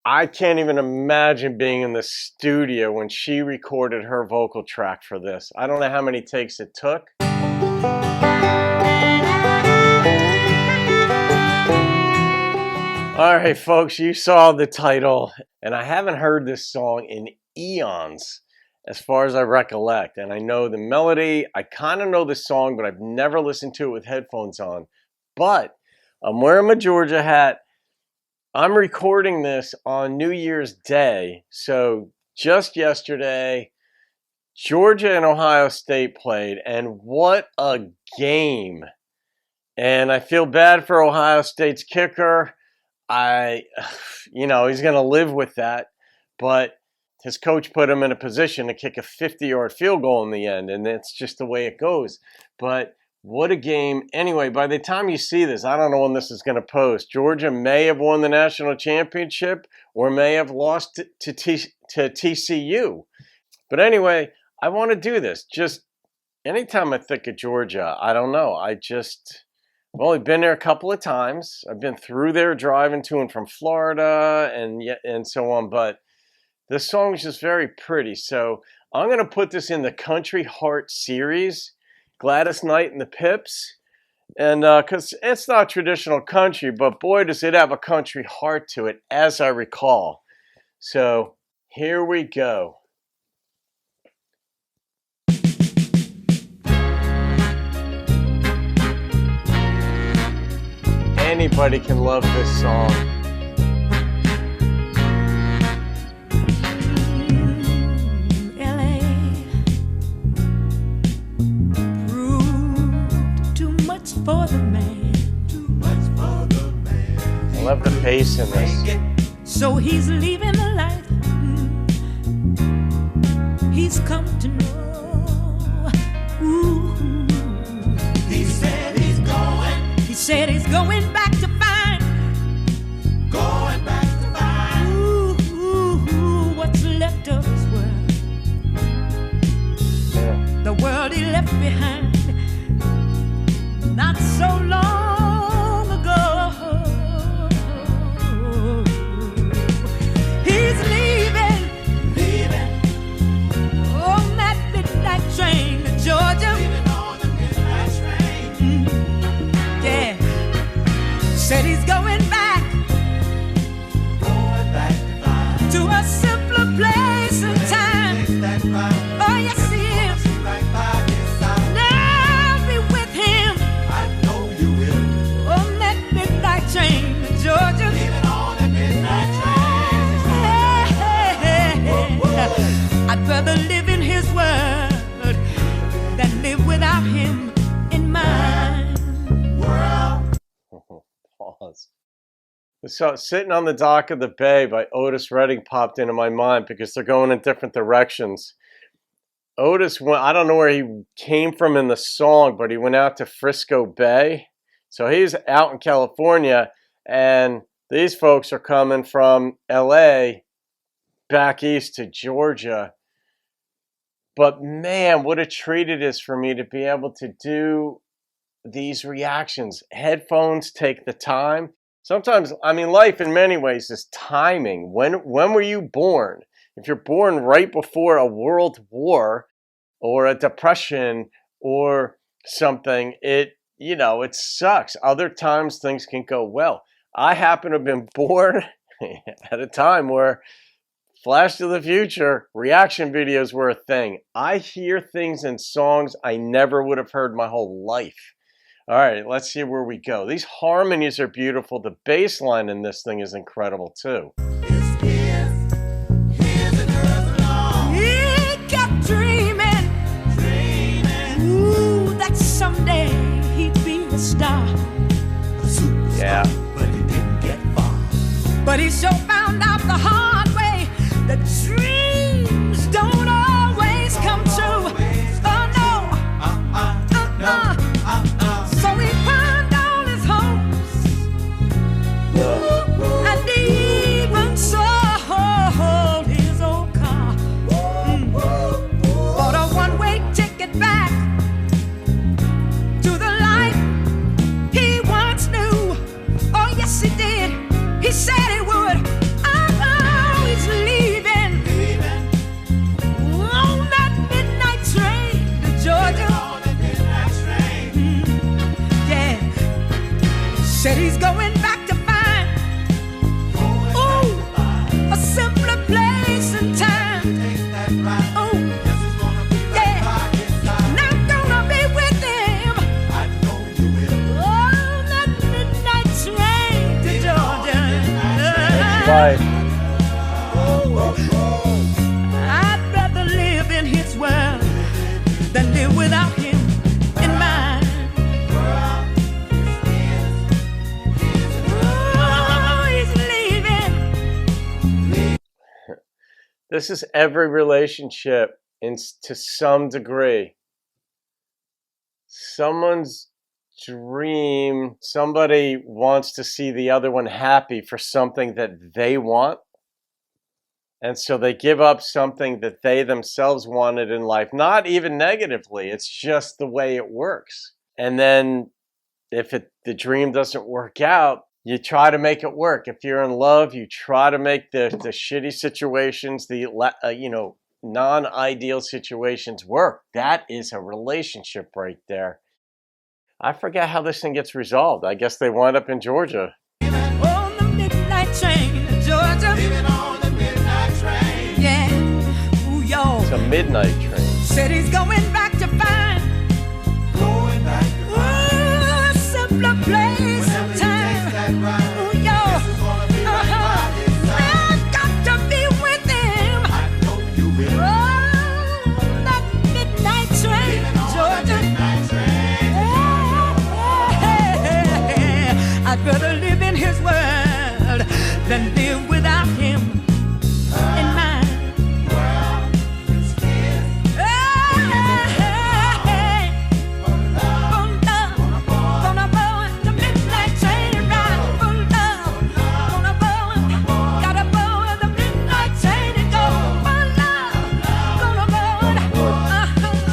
I can't even imagine being in the studio when she recorded her vocal track for this. I don't know how many takes it took. All right, folks, you saw the title, and I haven't heard this song in eons, as far as I recollect. And I know the melody, I kind of know the song, but I've never listened to it with headphones on. But I'm wearing my Georgia hat. I'm recording this on New Year's Day. So just yesterday, Georgia and Ohio State played, and what a game. And I feel bad for Ohio State's kicker. He's going to live with that, but his coach put him in a position to kick a 50-yard field goal in the end, and that's just the way it goes. But what a game. Anyway, by the time you see this, I don't know when this is going to post. Georgia may have won the national championship or may have lost to TCU. But anyway, I want to do this. Just anytime I think of Georgia, I don't know. I've only been there a couple of times. I've been through there driving to and from Florida and so on. But this song is just very pretty. So I'm going to put this in the Country Heart series, Gladys Knight and the Pips. And because it's not traditional country, but boy, does it have a country heart to it, as I recall. So here we go. Anybody can love this song. LA proved too much for the man. Too much for the man. I love the bass in this. So he's leaving the life he's come to know. Ooh. He said he's going. He said he's going back to find. Going back to find. Ooh, what's left of his world. Yeah. The world he left behind not so long ago. He's leaving on that midnight train to Georgia. Said he's going back to a simpler place and time. Oh, yes, he is. And I'll be with him on that midnight train to Georgia. I'd rather live in his world than live without him in mine. So Sitting on the Dock of the Bay by Otis Redding popped into my mind because they're going in different directions. Otis went, I don't know where he came from in the song, but he went out to Frisco Bay. So he's out in California, and these folks are coming from LA back east to Georgia. But man, what a treat it is for me to be able to do these reactions. Headphones take the time. Sometimes, life in many ways is timing. When were you born? If you're born right before a world war or a depression or something, it sucks. Other times things can go well. I happen to have been born at a time where Flash to the Future, reaction videos were a thing. I hear things in songs I never would have heard my whole life. All right, let's see where we go. These harmonies are beautiful. The bass line in this thing is incredible too. He kept dreaming, ooh, that someday he'd be a star. Yeah. But he didn't get far. But he sure found out the hard way that dreams don't always come true. Oh no. So he pawned all his hopes, and even sold his old car. Bought a one-way ticket back to the life he once knew. Oh yes, he did. He said he would. life. I'd rather live in his world than live without him in mine. Oh, he's leaving. This is every relationship to some degree. Someone's dream, somebody wants to see the other one happy for something that they want. And so they give up something that they themselves wanted in life, not even negatively. It's just the way it works. And then if the dream doesn't work out, you try to make it work. If you're in love, you try to make the shitty situations, the non-ideal situations work. That is a relationship right there. I forget how this thing gets resolved. I guess they wind up in Georgia. On the midnight train, Georgia. Living on the midnight train. Yeah. Ooh, y'all. It's a midnight train. Said he's going back to find. Going back to find. A simpler place and time. Ooh, y'all. I've got to be with him. I know you will. Oh, that midnight train, Georgia. I'd rather live in his world than live without him in mine. Gonna board the midnight train ride for love. Gonna gotta board the midnight train and go for love. Gonna board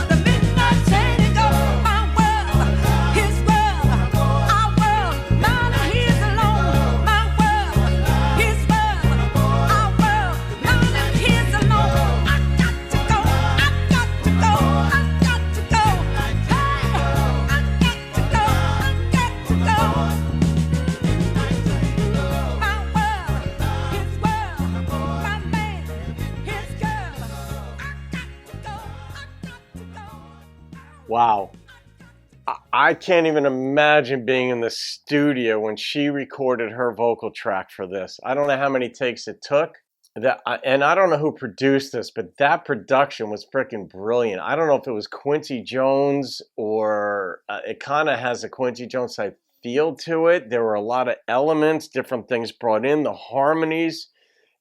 the midnight train and go my world, his world, our world. Mine and his alone. My world, his world, our world. Mine and his alone. I got to go. I got to go. I got to go. Hey, I got to go. I got to go. My world, his world. My man, his girl. I got to go. I got to go. Wow. I can't even imagine being in the studio when she recorded her vocal track for this. I don't know how many takes it took. And I don't know who produced this, but that production was freaking brilliant. I don't know if it was Quincy Jones or it kind of has a Quincy Jones type feel to it. There were a lot of elements, different things brought in, the harmonies,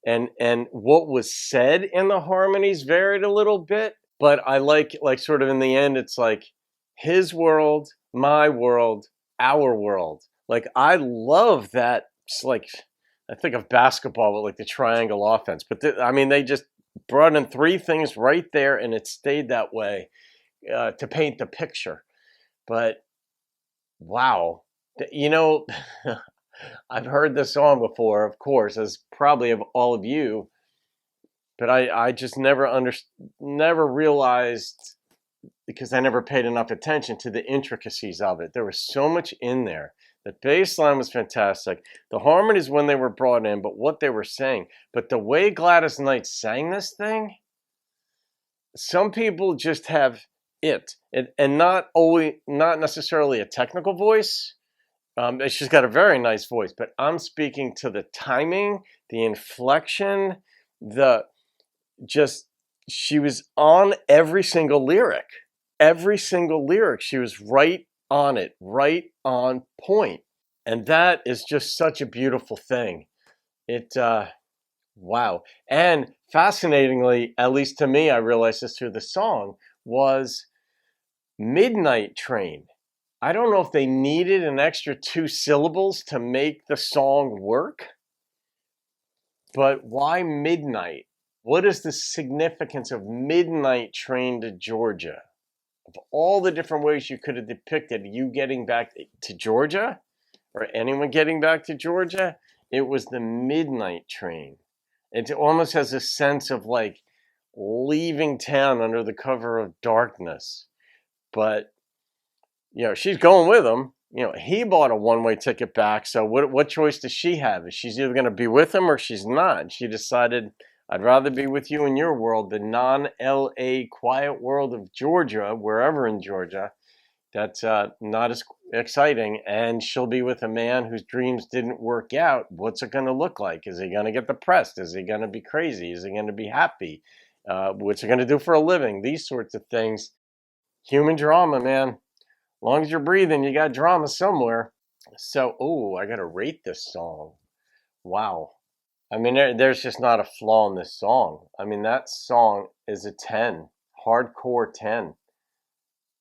and what was said in the harmonies varied a little bit. But I like sort of in the end, it's like his world, my world, our world. Like I love that. It's like I think of basketball with like the triangle offense, but I mean they just brought in three things right there, and it stayed that way to paint the picture. But wow, you know, I've heard this song before, of course, as probably of all of you, but I just never realized, because I never paid enough attention to the intricacies of it. There was so much in there. The bass line was fantastic. The harmonies when they were brought in, but what they were saying. But the way Gladys Knight sang this thing, some people just have it. And not necessarily a technical voice. She's got a very nice voice, but I'm speaking to the timing, the inflection, she was on every single lyric. Every single lyric, she was right on it, right on point. And that is just such a beautiful thing. Wow. And fascinatingly, at least to me, I realized this through the song, was Midnight Train. I don't know if they needed an extra 2 syllables to make the song work, but why midnight? What is the significance of Midnight Train to Georgia? Of all the different ways you could have depicted you getting back to Georgia, or anyone getting back to Georgia, it was the midnight train. It almost has a sense of like leaving town under the cover of darkness. But, she's going with him. He bought a one-way ticket back, so what choice does she have? She's either going to be with him or she's not. And she decided, I'd rather be with you in your world, the non-LA quiet world of Georgia, wherever in Georgia, that's not exciting. And she'll be with a man whose dreams didn't work out. What's it going to look like? Is he going to get depressed? Is he going to be crazy? Is he going to be happy? What's he going to do for a living? These sorts of things. Human drama, man. As long as you're breathing, you got drama somewhere. So, I got to rate this song. Wow. I mean, there's just not a flaw in this song. I mean, that song is a 10, hardcore 10.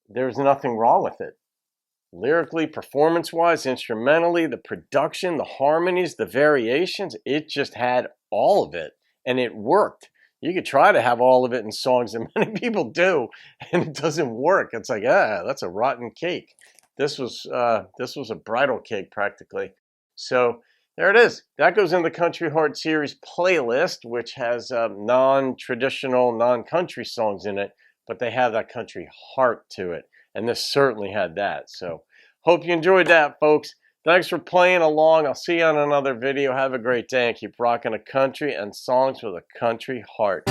There's nothing wrong with it. Lyrically, performance-wise, instrumentally, the production, the harmonies, the variations, it just had all of it, and it worked. You could try to have all of it in songs, and many people do, and it doesn't work. It's like, that's a rotten cake. This was a bridal cake practically. So there it is. That goes in the Country Heart Series playlist, which has non-traditional, non-country songs in it, but they have that country heart to it. And this certainly had that. So hope you enjoyed that, folks. Thanks for playing along. I'll see you on another video. Have a great day and keep rocking a country and songs with a country heart.